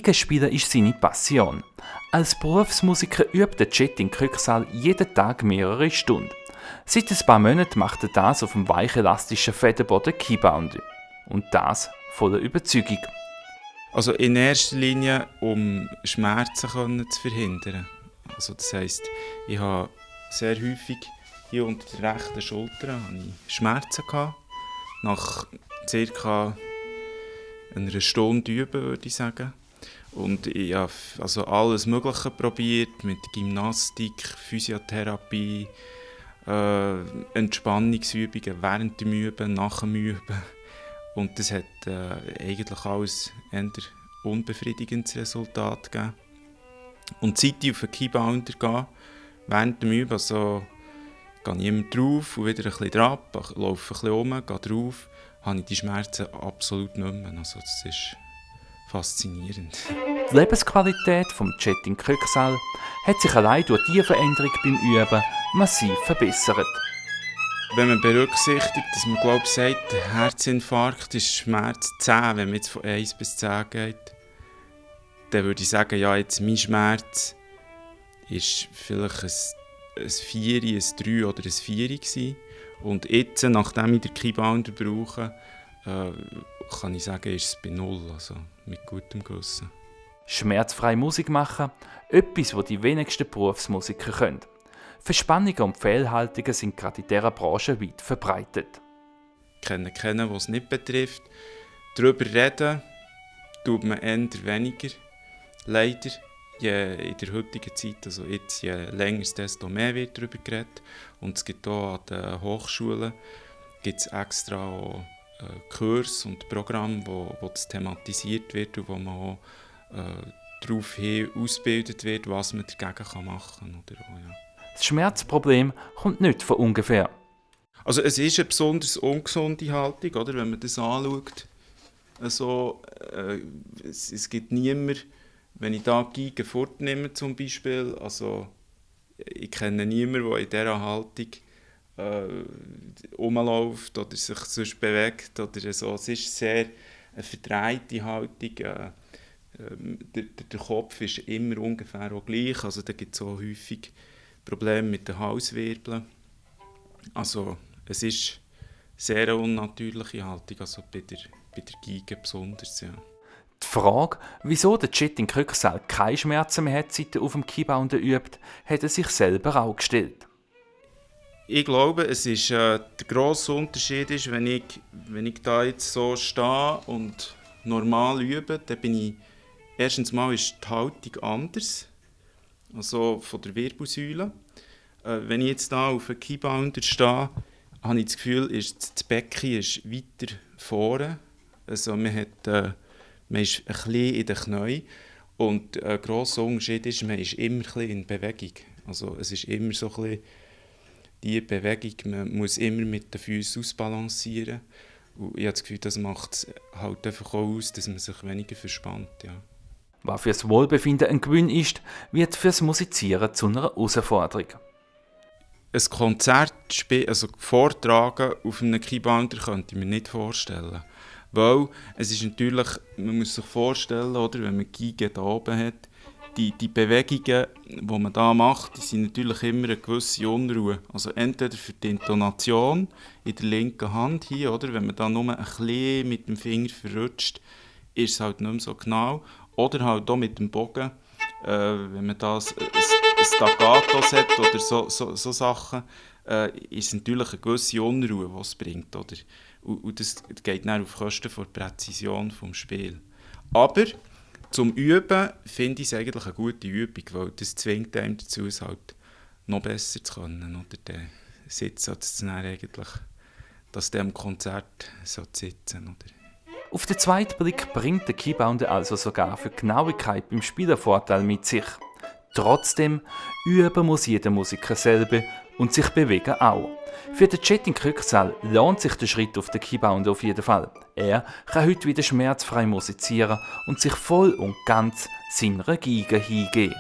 Gegenspielen ist seine Passion. Als Berufsmusiker übt der Chet in Krücksal jeden Tag mehrere Stunden. Seit ein paar Monaten macht er das auf dem weichen, elastischen Federboden Keybound. Und das voller Überzeugung. Also in erster Linie, um Schmerzen zu verhindern. Also das heisst, ich habe sehr häufig hier unter der rechten Schulter habe ich Schmerzen gehabt. Nach ca. einer Stunde üben, würde ich sagen. Und ich habe also alles Mögliche probiert, mit Gymnastik, Physiotherapie, Entspannungsübungen während dem Üben, nach dem Üben. Und das hat eigentlich alles eher unbefriedigendes Resultat gegeben. Und seit ich auf den Keybounder gehe, während dem Üben, also gehe ich immer drauf und wieder ein bisschen drauf, laufe ein bisschen um, gehe drauf, habe ich die Schmerzen absolut nicht mehr. Also das ist faszinierend. Die Lebensqualität vom Chet in Krücksal hat sich allein durch diese Veränderung beim Üben massiv verbessert. Wenn man berücksichtigt, dass man glaubt, sagt, der Herzinfarkt ist Schmerz 10, wenn man jetzt von 1 bis 10 geht, dann würde ich sagen, ja, jetzt mein Schmerz ist vielleicht ein 4, ein 3 oder ein 4 gewesen. Und jetzt, nachdem ich den Keybounder brauche, kann ich sagen, ist es bei 0, also mit gutem Gewissen. Schmerzfrei Musik machen, etwas, was die wenigsten Berufsmusiker können. Verspannungen und Fehlhaltungen sind gerade in dieser Branche weit verbreitet. Kennen, was es nicht betrifft. Darüber reden tut man eher weniger. Leider. In der heutigen Zeit, also jetzt je länger, desto mehr wird darüber geredet. Und es gibt auch an den Hochschulen gibt's extra auch, Kurse und Programme, wo das thematisiert wird und wo man auch daraufhin ausgebildet wird, was man dagegen machen kann. Oder auch, ja. Das Schmerzproblem kommt nicht von ungefähr. Also es ist eine besonders ungesunde Haltung, oder, wenn man das anschaut. Also, es gibt niemanden, wenn ich da die Geige fortnehme zum Beispiel, also ich kenne niemanden, der in dieser Haltung rumläuft oder sich sonst bewegt oder so. Es ist sehr eine verdrehte Haltung. Der Kopf ist immer ungefähr auch gleich, also da gibt es auch häufig Probleme mit den Halswirbeln. Also es ist sehr eine unnatürliche Haltung, also bei der Geige besonders, ja. Die Frage, wieso der Chet in Krücksal keine Schmerzen mehr hat, seit er auf dem Keybounder übt, hat er sich selber auch gestellt. Ich glaube, der grosse Unterschied ist, wenn ich da jetzt so stehe und normal übe, dann bin ich, erstens mal ist die Haltung anders, also von der Wirbelsäule. Wenn ich jetzt da auf einem Keybounder stehe, habe ich das Gefühl, das Becken ist weiter vorne. Also man ist ein bisschen in den Knien. Und ein grosser Unterschied ist, man ist immer ein bisschen in Bewegung. Also es ist immer so ein bisschen die Bewegung, man muss immer mit den Füßen ausbalancieren. Und ich habe das Gefühl, das macht es halt einfach auch aus, dass man sich weniger verspannt. Ja. Was fürs Wohlbefinden ein Gewinn ist, wird fürs Musizieren zu einer Herausforderung. Ein Konzert also vortragen auf einem Keybounder könnte ich mir nicht vorstellen. Weil es ist natürlich, man muss sich vorstellen, oder, wenn man die Geige da oben hat, die Bewegungen, die man da macht, die sind natürlich immer eine gewisse Unruhe. Also entweder für die Intonation in der linken Hand hier, oder, wenn man da nur ein bisschen mit dem Finger verrutscht, ist es halt nicht mehr so genau. Oder halt auch mit dem Bogen, wenn man da ein Staccato hat oder so Sachen, ist es natürlich eine gewisse Unruhe, die es bringt. Oder? Und das geht dann auf Kosten der Präzision des Spiels. Aber zum Üben finde ich es eigentlich eine gute Übung, weil das zwingt einem dazu, es halt noch besser zu können. Oder der Sitz hat es dann eigentlich, dass der am Konzert sitzen oder? Auf den zweiten Blick bringt der Keybounder also sogar für Genauigkeit beim Spielen Vorteil mit sich. Trotzdem üben muss jeder Musiker selber und sich bewegen auch. Für den Chet in Krücksal lohnt sich der Schritt auf den Keybounder auf jeden Fall. Er kann heute wieder schmerzfrei musizieren und sich voll und ganz seiner Geige hingeben.